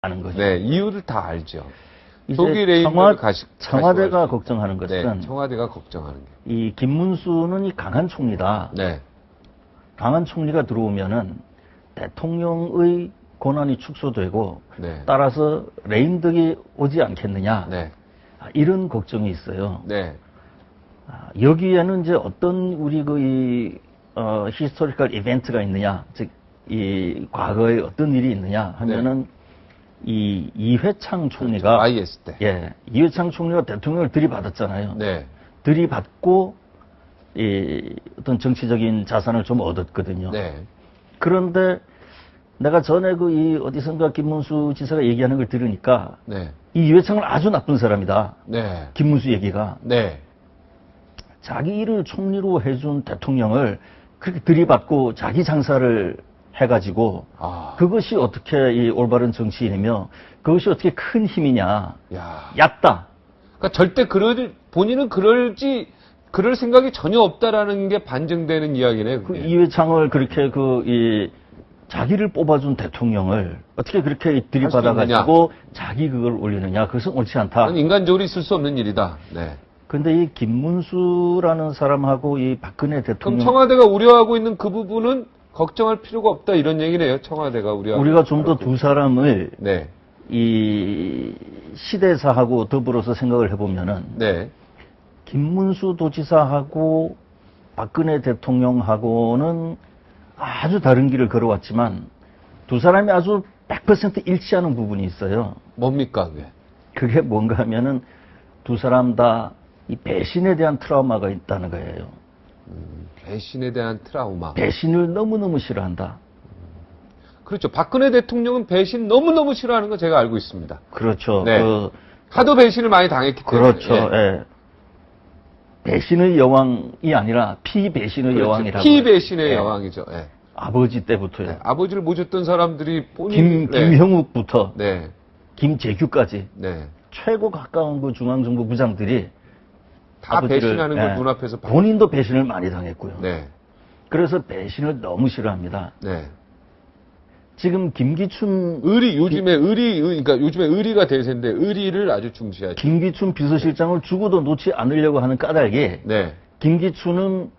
아는 거죠. 네, 이유를 다 알죠. 이제 조기 레임을 청와대가 걱정하는 것은 네, 청와대가 걱정하는 게. 이 김문수는 이 강한 총리다. 네. 강한 총리가 들어오면은 대통령의 권한이 축소되고 네. 따라서 레임덕이 오지 않겠느냐. 네. 이런 걱정이 있어요. 네. 여기에는 이제 어떤 우리 그 히스토리컬 이벤트가 있느냐, 즉 이 과거에 어떤 일이 있느냐 하면은 이 이회창 총리가 YS 때. 예, 이회창 총리가 대통령을 들이받았잖아요. 네. 들이받고 이 어떤 정치적인 자산을 좀 얻었거든요. 네. 그런데 내가 전에 그 이 어디선가 김문수 지사가 얘기하는 걸 들으니까 네. 이 이회창은 아주 나쁜 사람이다. 네. 김문수 얘기가 네. 자기 일을 총리로 해준 대통령을 그렇게 들이받고 자기 장사를 해가지고 그것이 어떻게 이 올바른 정치인이며 그것이 어떻게 큰 힘이냐. 야. 얕다. 그러니까 절대 본인은 그럴 생각이 전혀 없다라는 게 반증되는 이야기네요. 그 이회창을 그렇게 자기를 뽑아준 대통령을 어떻게 그렇게 들이받아가지고 자기 그걸 올리느냐. 그것은 옳지 않다. 그건 인간적으로 있을 수 없는 일이다. 네. 근데 이 김문수라는 사람하고 이 박근혜 대통령. 그럼 청와대가 우려하고 있는 그 부분은 걱정할 필요가 없다 이런 얘기네요. 청와대가 우리가 좀 더 두 사람을 네. 이 시대사하고 더불어서 생각을 해보면은 네. 김문수 도지사하고 박근혜 대통령하고는 아주 다른 길을 걸어왔지만 두 사람이 아주 100% 일치하는 부분이 있어요. 뭡니까 그게? 그게 뭔가 하면은 두 사람 다 이 배신에 대한 트라우마가 있다는 거예요. 배신에 대한 트라우마. 배신을 너무너무 싫어한다. 그렇죠. 박근혜 대통령은 배신 너무너무 싫어하는 거 제가 알고 있습니다. 그렇죠. 네. 하도 배신을 많이 당했기 때문에. 그렇죠. 예. 배신의 여왕이 아니라 피배신의 그렇죠. 여왕이라고. 피배신의 예. 여왕이죠. 예. 아버지 때부터요. 네. 아버지를 모셨던 사람들이 본인 김형욱부터 네. 김재규까지 네. 최고 가까운 그 중앙정부 부장들이 다 배신하는 걸 눈앞에서 본인도 배신을 많이 당했고요. 네. 그래서 배신을 너무 싫어합니다. 네. 지금 김기춘 그러니까 요즘에 의리가 대세인데 의리를 아주 중시하죠. 김기춘 비서실장을 죽어도 놓지 않으려고 하는 까닭에 네. 김기춘은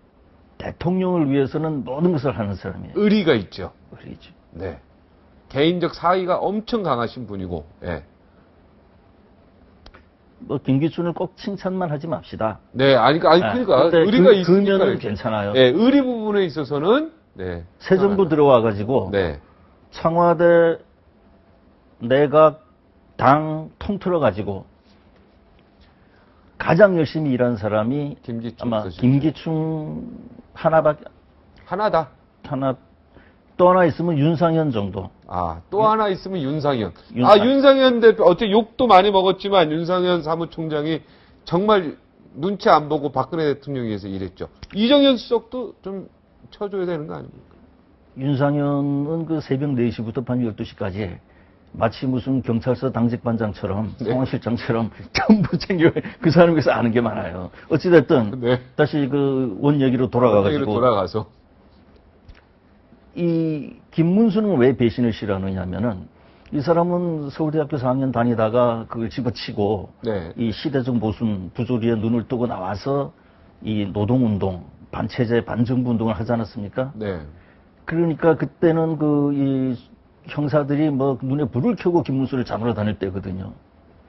대통령을 위해서는 모든 것을 하는 사람이에요. 의리가 있죠. 의리죠. 네. 개인적 사의가 엄청 강하신 분이고. 예. 뭐 김기춘을 꼭 칭찬만 하지 맙시다. 네, 그러니까 의리가 있으니까 그면은 괜찮아요. 네, 의리 부분에 있어서는 네. 새 정부 들어와 가지고 네. 청와대 내각 당 통틀어 가지고 가장 열심히 일한 사람이 아마 김기춘 하나밖에 하나 또 하나 있으면 윤상현 정도. 또 하나 있으면 윤상현. 윤상현 대표 어떻게 욕도 많이 먹었지만 윤상현 사무총장이 정말 눈치 안 보고 박근혜 대통령에 의해서 일했죠. 이정현 수석도 좀 쳐줘야 되는 거 아닙니까? 윤상현은 그 새벽 4시부터 밤 12시까지 마치 무슨 경찰서 당직반장처럼 상황실장처럼 전부 챙겨 그 사람에서 아는 게 많아요. 어찌됐든 다시 그 원 얘기로 돌아가서 이 김문수는 왜 배신을 싫어하느냐 하면은 이 사람은 서울대학교 4학년 다니다가 그걸 집어치고 이 시대적 모순 부조리에 눈을 뜨고 나와서 이 노동운동, 반체제, 반정부 운동을 하지 않았습니까? 네. 그러니까 그때는 이 형사들이 뭐 눈에 불을 켜고 김문수를 잡으러 다닐 때거든요.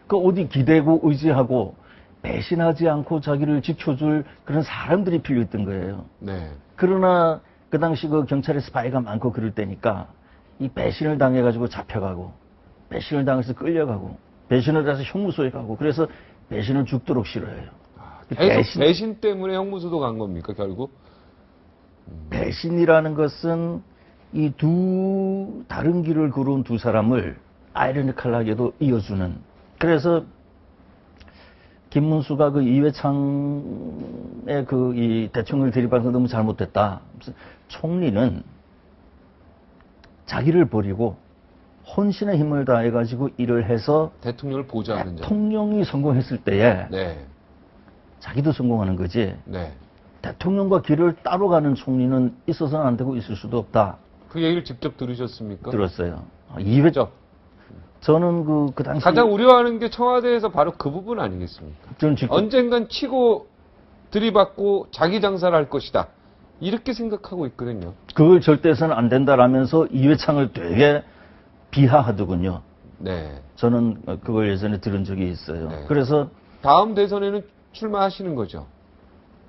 그 어디 기대고 의지하고 배신하지 않고 자기를 지켜줄 그런 사람들이 필요했던 거예요. 네. 그러나 그 당시 그 경찰에 스파이가 많고 그럴 때니까 이 배신을 당해가지고 잡혀가고 배신을 당해서 끌려가고 배신을 해서 형무소에 가고 그래서 배신을 죽도록 싫어해요. 배신 때문에 형무소도 간 겁니까 결국? 배신이라는 것은 이 두 다른 길을 걸어온 두 사람을 아이러니컬하게도 이어주는. 그래서 김문수가 그 이회창의 이 대통령을 대립하는 거 너무 잘못됐다. 총리는 자기를 버리고 혼신의 힘을 다해가지고 일을 해서 대통령을 보좌하는 대통령이 성공했을 때에 자기도 성공하는 거지. 대통령과 길을 따로 가는 총리는 있어서는 안 되고 있을 수도 없다. 그 얘기를 직접 들으셨습니까? 들었어요. 저는 그 당시 가장 우려하는 게 청와대에서 바로 그 부분 아니겠습니까? 저는 지금 언젠간 치고 들이받고 자기 장사를 할 것이다. 이렇게 생각하고 있거든요. 그걸 절대 해서는 안 된다라면서 이회창을 되게 비하하더군요. 네. 저는 그걸 예전에 들은 적이 있어요. 네. 그래서 다음 대선에는 출마하시는 거죠?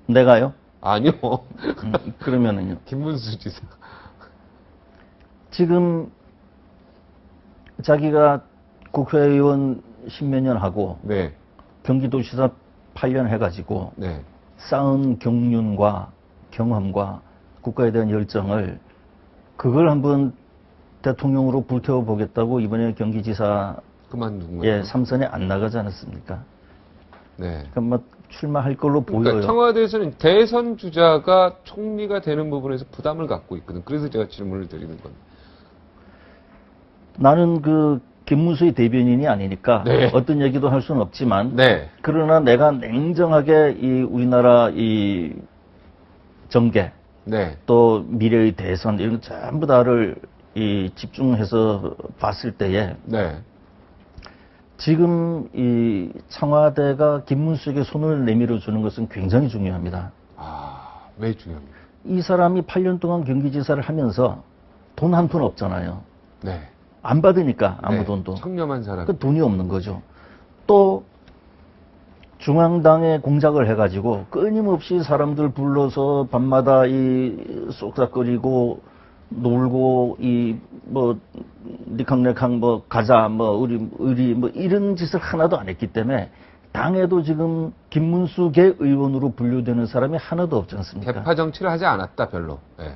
내가요? 아니요. 그러면은요. 김문수 지사. 지금 자기가 국회의원 10몇 년 하고 네. 경기도지사 8년 해가지고 네. 쌓은 경륜과 경험과 국가에 대한 열정을 그걸 한번 대통령으로 불태워 보겠다고 이번에 경기지사 그만둔 거예요. 3선에 안 나가지 않았습니까? 네. 그럼 뭐 출마할 걸로 보여요. 그러니까 청와대에서는 대선 주자가 총리가 되는 부분에서 부담을 갖고 있거든. 그래서 제가 질문을 드리는 겁니다. 나는 그 김문수의 대변인이 아니니까 네. 어떤 얘기도 할 수는 없지만 네. 그러나 내가 냉정하게 이 우리나라 이 정계 네. 또 미래의 대선 이런 거 전부 다를 이 집중해서 봤을 때에 네. 지금 이 청와대가 김문수에게 손을 내밀어 주는 것은 굉장히 중요합니다. 아, 왜 중요합니까? 이 사람이 8년 동안 경기지사를 하면서 돈 한 푼 없잖아요. 네. 안 받으니까 아무 네. 돈도. 청렴한 사람. 그 돈이 없는 거죠. 또 중앙당에 공작을 해가지고 끊임없이 사람들 불러서 밤마다 이 쏙싹거리고 놀고 이 뭐 니캉네캉 뭐 가자 뭐 우리 뭐 이런 짓을 하나도 안 했기 때문에 당에도 지금 김문수계 의원으로 분류되는 사람이 하나도 없지 않습니까? 대파 정치를 하지 않았다 별로. 네.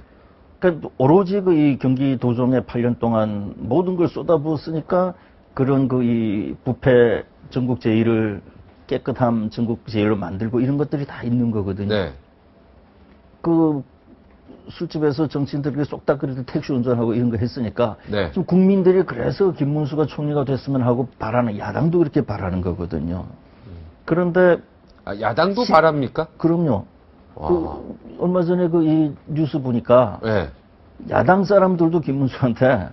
그러니까 오로지 그 이 경기도정에 8년 동안 모든 걸 쏟아부었으니까 그런 그 이 부패 전국 제일을 깨끗함 전국 제일로 만들고 이런 것들이 다 있는 거거든요. 네. 그 술집에서 정치인들에게 쏙닥거리듯 택시 운전하고 이런 거 했으니까 네. 좀 국민들이 그래서 김문수가 총리가 됐으면 하고 바라는 야당도 그렇게 바라는 거거든요. 그런데 아, 야당도 바랍니까? 그럼요. 와. 그 얼마 전에 그 이 뉴스 보니까 네. 야당 사람들도 김문수한테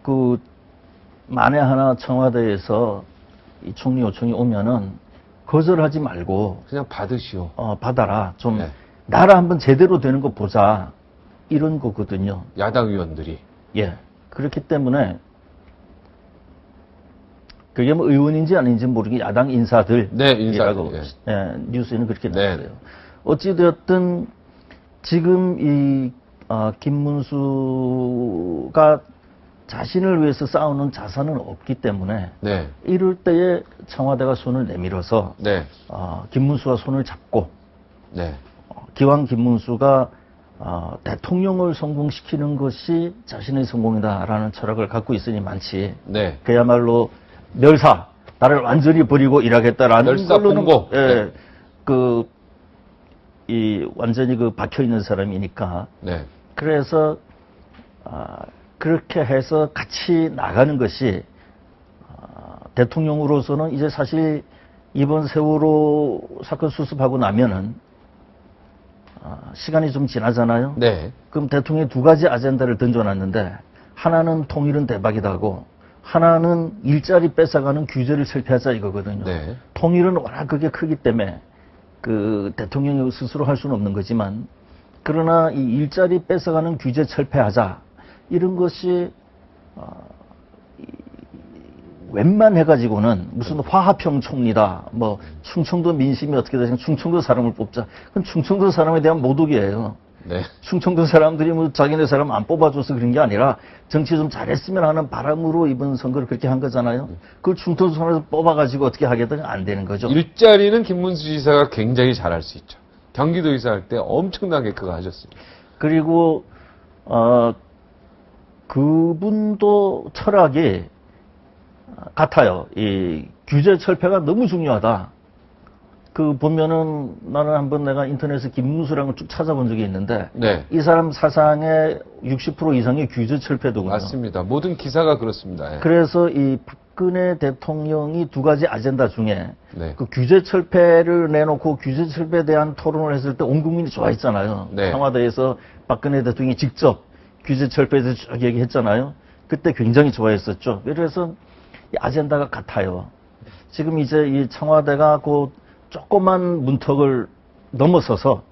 그 만에 하나 청와대에서 이 총리 요청이 오면은 거절하지 말고 그냥 받으시오. 받아라. 좀 네. 나라 한번 제대로 되는 거 보자. 이런 거거든요. 야당 의원들이. 예. 그렇기 때문에 그게 뭐 의원인지 아닌지 모르게 야당 인사들. 네, 인사들, 이라고 뉴스에는 그렇게 네. 나왔어요. 어찌되었든 지금 이 김문수가 자신을 위해서 싸우는 자산은 없기 때문에 네. 이럴 때에 청와대가 손을 내밀어서 네. 김문수와 손을 잡고 네. 기왕 김문수가 대통령을 성공시키는 것이 자신의 성공이다라는 철학을 갖고 있으니 많지. 네. 그야말로 멸사, 나를 완전히 버리고 일하겠다라는 멸사 걸로는 봉고. 예, 완전히 박혀 있는 사람이니까. 네. 그래서 그렇게 해서 같이 나가는 것이 대통령으로서는 이제 사실 이번 세월호 사건 수습하고 나면은 시간이 좀 지나잖아요. 네. 그럼 대통령이 두 가지 아젠다를 던져놨는데 하나는 통일은 대박이다 하고 하나는 일자리 뺏어가는 규제를 철폐하자 이거거든요. 네. 통일은 워낙 그게 크기 때문에 그 대통령이 스스로 할 수는 없는 거지만 그러나 이 일자리 뺏어가는 규제 철폐하자 이런 것이 웬만해가지고는 무슨 화합형 총리다 뭐 충청도 민심이 어떻게 되냐 충청도 사람을 뽑자 그건 충청도 사람에 대한 모독이에요. 네. 충청도 사람들이 뭐 자기네 사람 안 뽑아줘서 그런 게 아니라 정치 좀 잘했으면 하는 바람으로 이번 선거를 그렇게 한 거잖아요. 그걸 충청도 사람에서 뽑아가지고 어떻게 하겠다니 안 되는 거죠. 일자리는 김문수 지사가 굉장히 잘할 수 있죠. 경기도지사 할 때 엄청나게 그거 하셨습니다. 그리고 그분도 철학이 같아요. 이 규제 철폐가 너무 중요하다. 그 보면은 나는 한번 내가 인터넷에 김문수랑을 쭉 찾아본 적이 있는데 네. 이 사람 사상의 60% 이상의 규제 철폐도군요. 맞습니다. 모든 기사가 그렇습니다. 예. 그래서 이 박근혜 대통령이 두 가지 아젠다 중에 네. 그 규제 철폐를 내놓고 규제 철폐에 대한 토론을 했을 때 온 국민이 좋아했잖아요. 네. 청와대에서 박근혜 대통령이 직접 규제 철폐에 대해서 쭉 얘기했잖아요. 그때 굉장히 좋아했었죠. 그래서 이 아젠다가 같아요. 지금 이제 이 청와대가 그 조그만 문턱을 넘어서서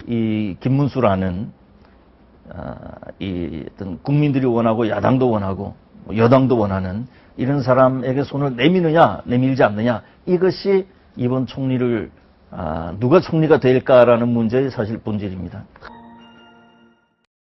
이 김문수라는 이 어떤 국민들이 원하고 야당도 원하고 뭐 여당도 원하는 이런 사람에게 손을 내미느냐 내밀지 않느냐, 이것이 이번 총리를 누가 총리가 될까라는 문제의 사실 본질입니다.